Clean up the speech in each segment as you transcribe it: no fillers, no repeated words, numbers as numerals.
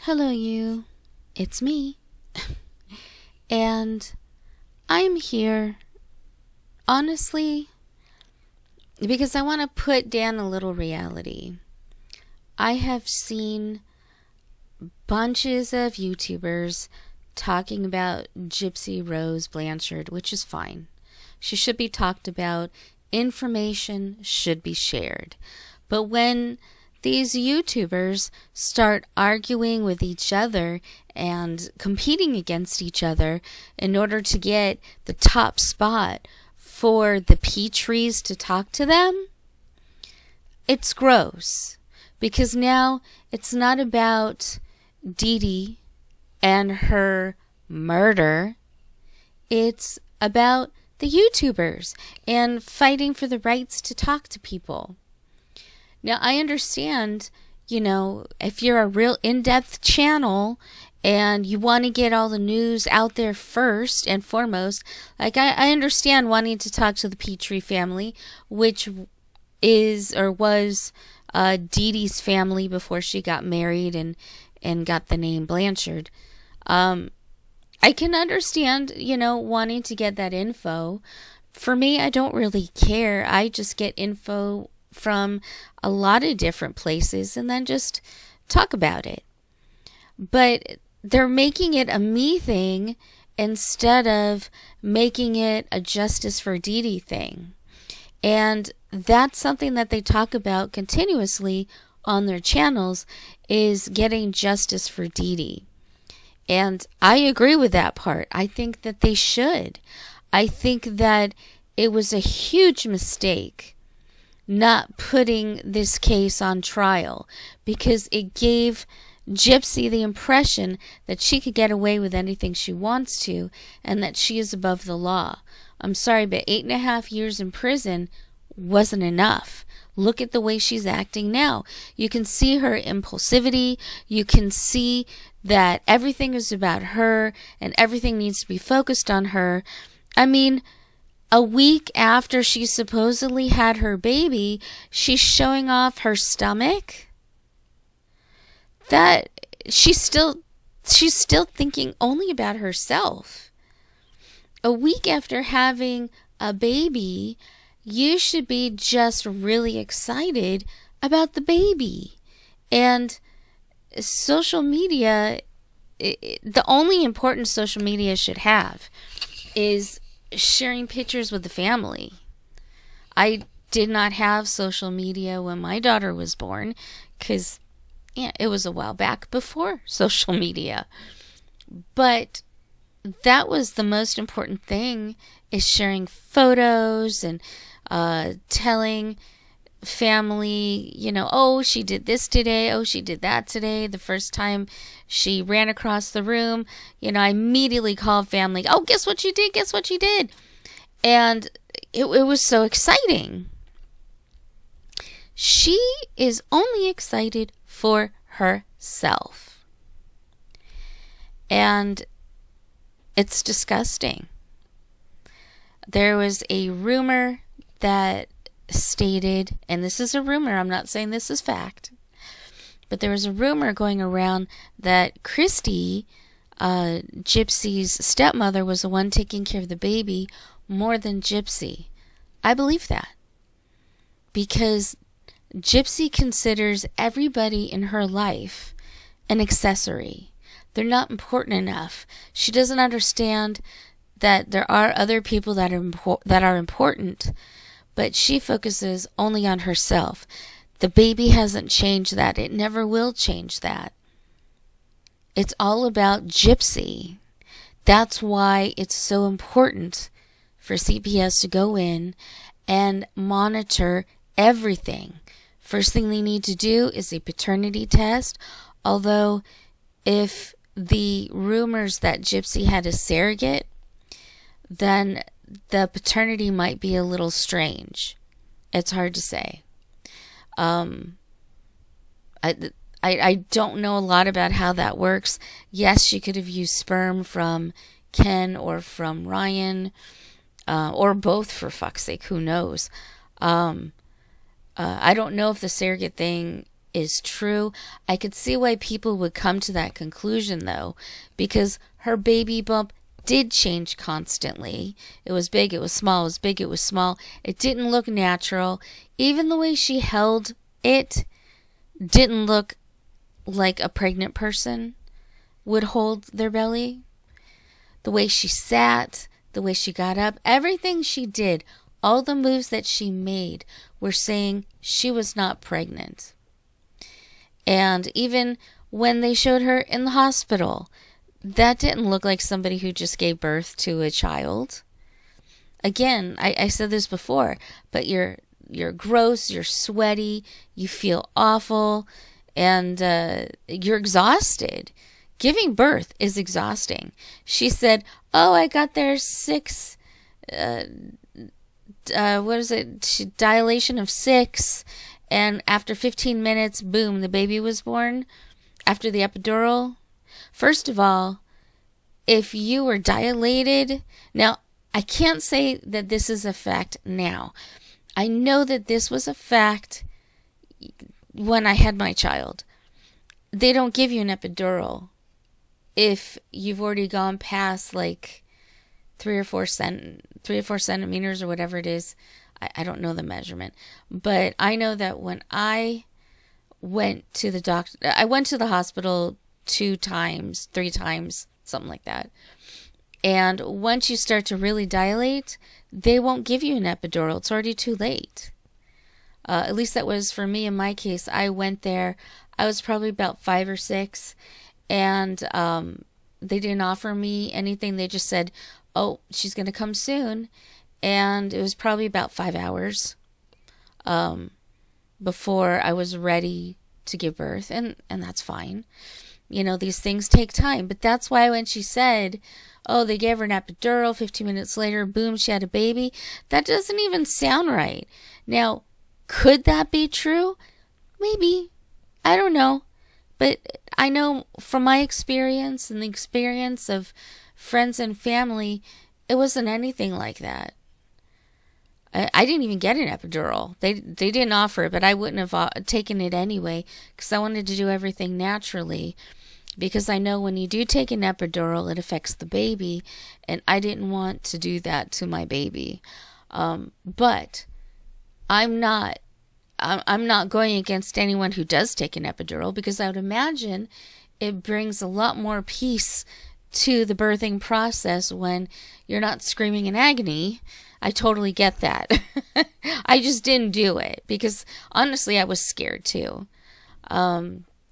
Hello, you. It's me. And I'm here, honestly, because I want to put down a little reality. I have seen bunches of YouTubers talking about Gypsy Rose Blanchard, which is fine. She should be talked about. Information should be shared. But when these YouTubers start arguing with each other and competing against each other in order to get the top spot for the Petries to talk to them, it's gross. Because now it's not about Dee Dee and her murder. It's about the YouTubers and fighting for the rights to talk to people. Now, I understand, if you're a real in-depth channel and you want to get all the news out there first and foremost, like I understand wanting to talk to the Petrie family, which is or was Dee Dee's family before she got married and got the name Blanchard. I can understand, wanting to get that info. For me, I don't really care. I just get info from a lot of different places and then just talk about it. But they're making it a me thing instead of making it a justice for Dee Dee thing. And that's something that they talk about continuously on their channels, is getting justice for Dee Dee. And I agree with that part. I think that they should. I think that it was a huge mistake not putting this case on trial, because it gave Gypsy the impression that she could get away with anything she wants to and that she is above the law. I'm sorry, but 8.5 years in prison wasn't enough. Look at the way she's acting now. You can see her impulsivity. You can see that everything is about her and everything needs to be focused on her. I mean, a week after she supposedly had her baby, she's showing off her stomach. That she's still thinking only about herself. A week after having a baby, you should be just really excited about the baby. And social media, the only importance social media should have is sharing pictures with the family. I did not have social media when my daughter was born because it was a while back before social media. But that was the most important thing, is sharing photos and telling family, oh, she did this today, oh, she did that today. The first time she ran across the room, I immediately called family, oh, guess what she did, guess what she did. And it was so exciting. She is only excited for herself. And it's disgusting. There was a rumor that stated, and this is a rumor, I'm not saying this is fact, but there was a rumor going around that Christy, Gypsy's stepmother, was the one taking care of the baby more than Gypsy. I believe that, because Gypsy considers everybody in her life an accessory. They're not important enough. She doesn't understand that there are other people that are important, but she focuses only on herself. The baby hasn't changed that. It never will change that. It's all about Gypsy. That's why it's so important for CPS to go in and monitor everything. First thing they need to do is a paternity test, although if the rumors that Gypsy had a surrogate, then the paternity might be a little strange. It's hard to say. I don't know a lot about how that works. Yes, she could have used sperm from Ken or from Ryan, or both, for fuck's sake. Who knows? I don't know if the surrogate thing is true. I could see why people would come to that conclusion, though, because her baby bump did change constantly. It was big, it was small, it was big, it was small. It didn't look natural. Even the way she held it didn't look like a pregnant person would hold their belly. The way she sat, the way she got up, everything she did, all the moves that she made were saying she was not pregnant. And even when they showed her in the hospital, that didn't look like somebody who just gave birth to a child. Again, I said this before, but you're gross, you're sweaty, you feel awful, and you're exhausted. Giving birth is exhausting. She said, "Oh, I got there dilation of 6, and after 15 minutes, boom, the baby was born after the epidural." First of all, if you were dilated, now I can't say that this is a fact now. I know that this was a fact when I had my child. They don't give you an epidural if you've already gone past like 3 or 4 centimeters or whatever it is. I don't know the measurement, but I know that when I went to the doctor, I went to the hospital 2 times, 3 times, something like that. And once you start to really dilate, they won't give you an epidural. It's already too late. At least that was for me in my case. I went there, I was probably about 5 or 6, and they didn't offer me anything. They just said, "Oh, she's going to come soon." And it was probably about 5 hours before I was ready to give birth. And that's fine. You know, these things take time. But that's why when she said, "Oh, they gave her an epidural, 15 minutes later, boom, she had a baby," that doesn't even sound right. Now, could that be true? Maybe. I don't know. But I know from my experience and the experience of friends and family, it wasn't anything like that. I didn't even get an epidural. They didn't offer it, but I wouldn't have taken it anyway because I wanted to do everything naturally. Because I know when you do take an epidural, it affects the baby, and I didn't want to do that to my baby. But I'm not going against anyone who does take an epidural, because I would imagine it brings a lot more peace to the birthing process when you're not screaming in agony. I totally get that. I just didn't do it because honestly I was scared too.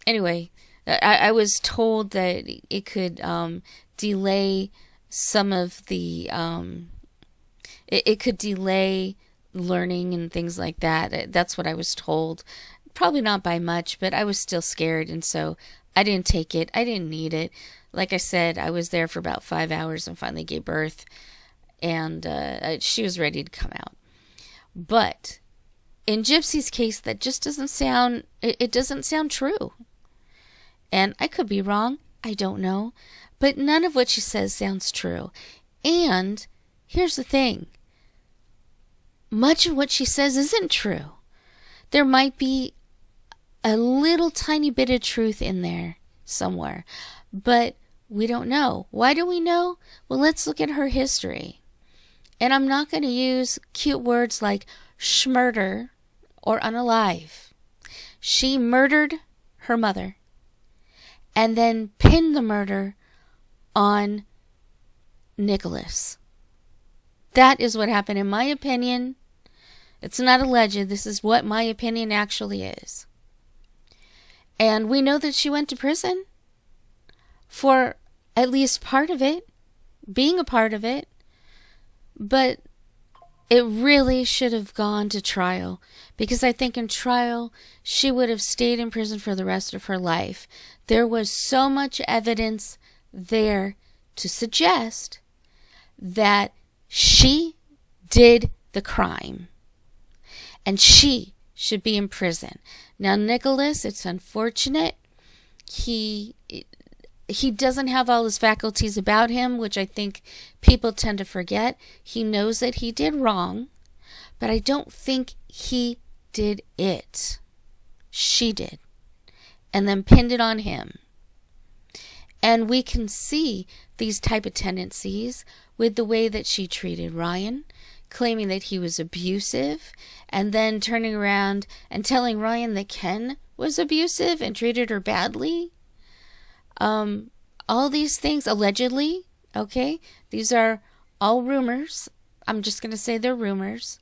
Anyway, I was told that it could delay some of the it could delay learning and things like that. That's what I was told. Probably not by much, but I was still scared, and so I didn't take it. I didn't need it. Like I said, I was there for about 5 hours and finally gave birth, and she was ready to come out. But in Gypsy's case, that just doesn't sound, it doesn't sound true. And I could be wrong. I don't know. But none of what she says sounds true. And here's the thing. Much of what she says isn't true. There might be a little tiny bit of truth in there somewhere, but we don't know. Why do we know? Well, let's look at her history. And I'm not going to use cute words like schmurder or unalive. She murdered her mother and then pinned the murder on Nicholas. That is what happened, in my opinion. It's not alleged. This is what my opinion actually is. And we know that she went to prison for at least part of it, being a part of it. But it really should have gone to trial, because I think in trial she would have stayed in prison for the rest of her life. There was so much evidence there to suggest that she did the crime, and she should be in prison. Now, Nicholas, it's unfortunate. He doesn't have all his faculties about him, which I think people tend to forget. He knows that he did wrong, but I don't think he did it. She did. and then pinned it on him. And we can see these type of tendencies with the way that she treated Ryan, claiming that he was abusive, and then turning around and telling Ryan that Ken was abusive and treated her badly. All these things, allegedly, okay? These are all rumors. I'm just going to say they're rumors.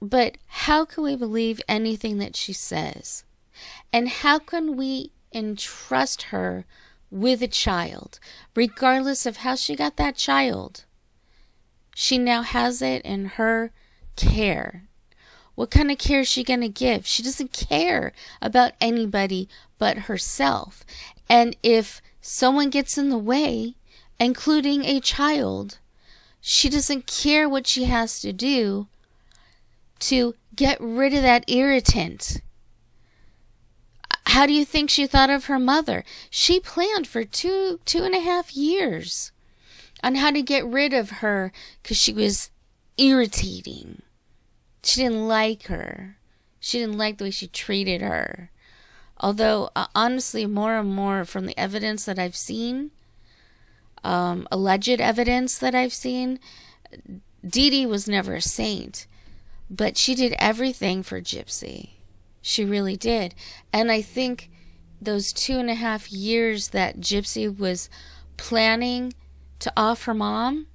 But how can we believe anything that she says? And how can we entrust her with a child, regardless of how she got that child? She now has it in her care. What kind of care is she going to give? She doesn't care about anybody but herself. And if someone gets in the way, including a child, she doesn't care what she has to do to get rid of that irritant. How do you think she thought of her mother? She planned for 2.5 years on how to get rid of her because she was irritating. She didn't like her. She didn't like the way she treated her. Although, honestly, more and more from the evidence that I've seen, alleged evidence that I've seen, Dee Dee was never a saint. But she did everything for Gypsy. She really did. And I think those 2.5 years that Gypsy was planning to off her mom,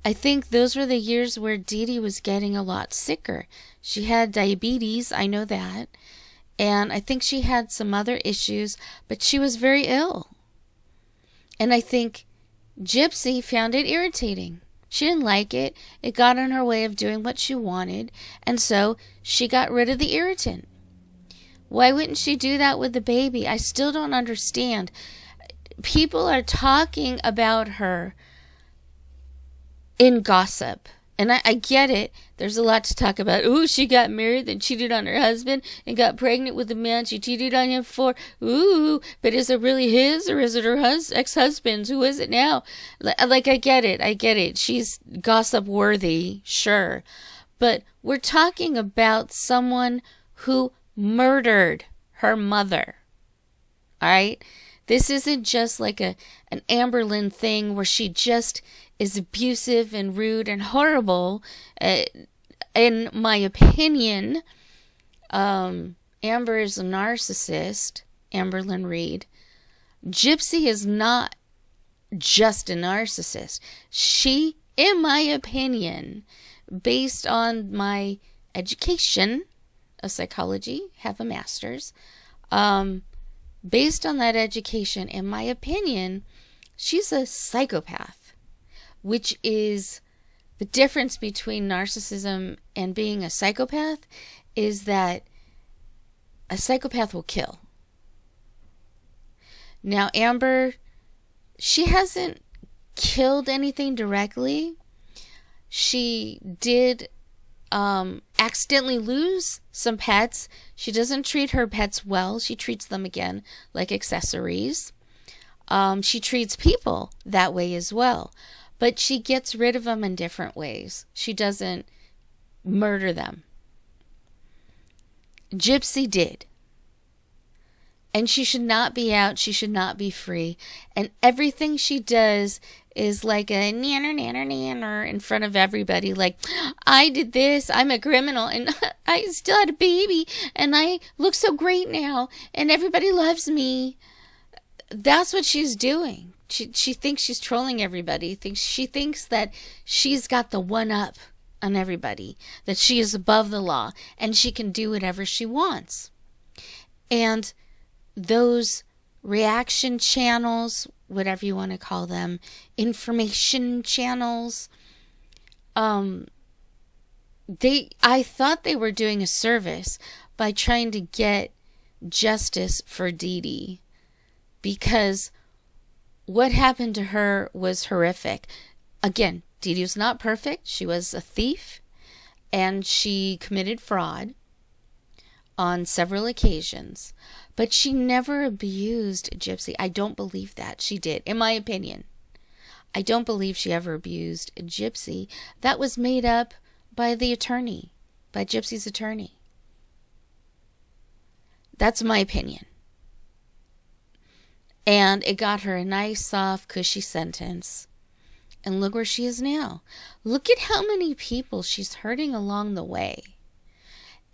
I think those were the years where Dee Dee was getting a lot sicker. She had diabetes, I know that. And I think she had some other issues, but she was very ill. And I think Gypsy found it irritating. She didn't like it. It got in her way of doing what she wanted. And so she got rid of the irritant. Why wouldn't she do that with the baby? I still don't understand. People are talking about her in gossip. And I get it. There's a lot to talk about. Ooh, she got married, then cheated on her husband, and got pregnant with the man she cheated on him for. Ooh, but is it really his, or is it her ex-husband's? Who is it now? Like, I get it. She's gossip worthy, sure. But we're talking about someone who murdered her mother. All right? This isn't just like an Amberlynn thing where she just is abusive and rude and horrible. In my opinion, Amber is a narcissist, Amberlynn Reid. Gypsy is not just a narcissist. She, in my opinion, based on my education of psychology, have a master's, based on that education, in my opinion, she's a psychopath. Which is the difference between narcissism and being a psychopath, is that a psychopath will kill. Now, Amber, she hasn't killed anything directly. She did accidentally lose some pets. She doesn't treat her pets well. She treats them, again, like accessories. She treats people that way as well. But she gets rid of them in different ways. She doesn't murder them. Gypsy did. And she should not be out. She should not be free. And everything she does is like a nanner, nanner, nanner in front of everybody. Like, I did this. I'm a criminal. And I still had a baby. And I look so great now. And everybody loves me. That's what she's doing. She thinks she's trolling everybody. She thinks that she's got the one up on everybody, that she is above the law, and she can do whatever she wants. And those reaction channels, whatever you want to call them, information channels, I thought they were doing a service by trying to get justice for Dee Dee, because what happened to her was horrific. Again, Dee Dee was not perfect. She was a thief, and she committed fraud on several occasions. But she never abused Gypsy. I don't believe that she did, in my opinion. I don't believe she ever abused Gypsy. That was made up by the attorney, by Gypsy's attorney. That's my opinion. And it got her a nice, soft, cushy sentence. And look where she is now. Look at how many people she's hurting along the way.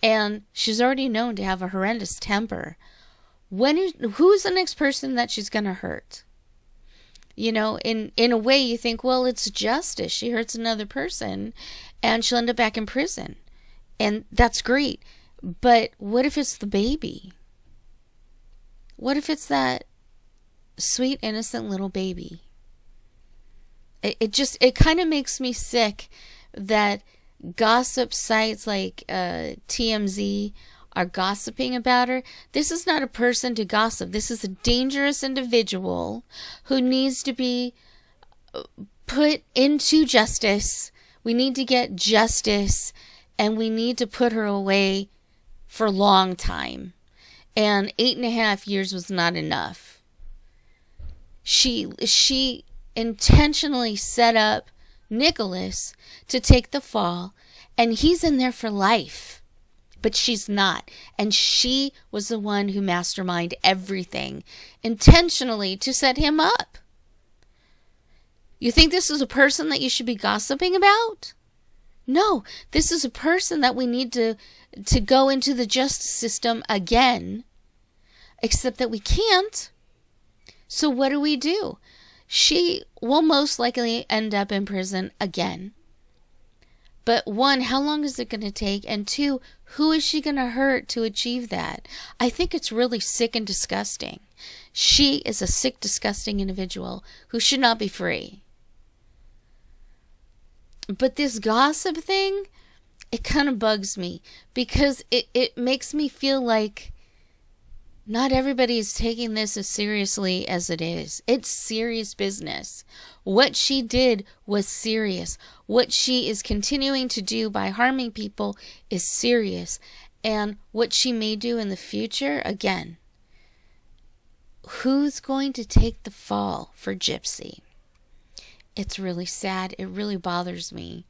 And she's already known to have a horrendous temper. Who's the next person that she's going to hurt? You know, in a way you think, well, it's justice. She hurts another person and she'll end up back in prison. And that's great. But what if it's the baby? What if it's that sweet, innocent little baby? It kind of makes me sick that gossip sites like TMZ are gossiping about her. This is not a person to gossip. This is a dangerous individual who needs to be put into justice. We need to get justice, and we need to put her away for a long time. And 8.5 years was not enough. She intentionally set up Nicholas to take the fall, and he's in there for life. But she's not. And she was the one who masterminded everything intentionally to set him up. You think this is a person that you should be gossiping about? No, this is a person that we need to go into the justice system again. Except that we can't. So what do? She will most likely end up in prison again. But one, how long is it going to take? And two, who is she going to hurt to achieve that? I think it's really sick and disgusting. She is a sick, disgusting individual who should not be free. But this gossip thing, it kind of bugs me because it makes me feel like not everybody is taking this as seriously as it is. It's serious business. What she did was serious. What she is continuing to do by harming people is serious. And what she may do in the future, again, who's going to take the fall for Gypsy? It's really sad. It really bothers me.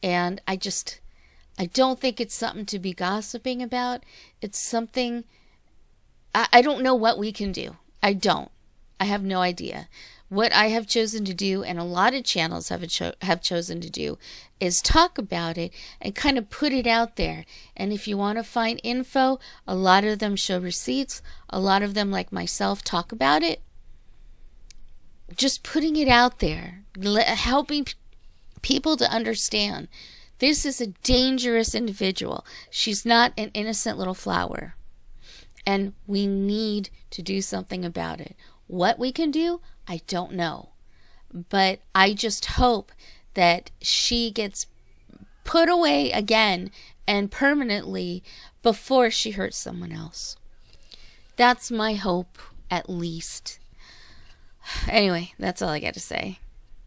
And I don't think it's something to be gossiping about. It's something... I don't know what we can do. I don't. I have no idea. What I have chosen to do, and a lot of channels have chosen to do, is talk about it and kind of put it out there. And if you want to find info, a lot of them show receipts. A lot of them, like myself, talk about it. Just putting it out there, helping people to understand. This is a dangerous individual. She's not an innocent little flower. And we need to do something about it. What we can do, I don't know. But I just hope that she gets put away again and permanently before she hurts someone else. That's my hope, at least. Anyway, that's all I got to say.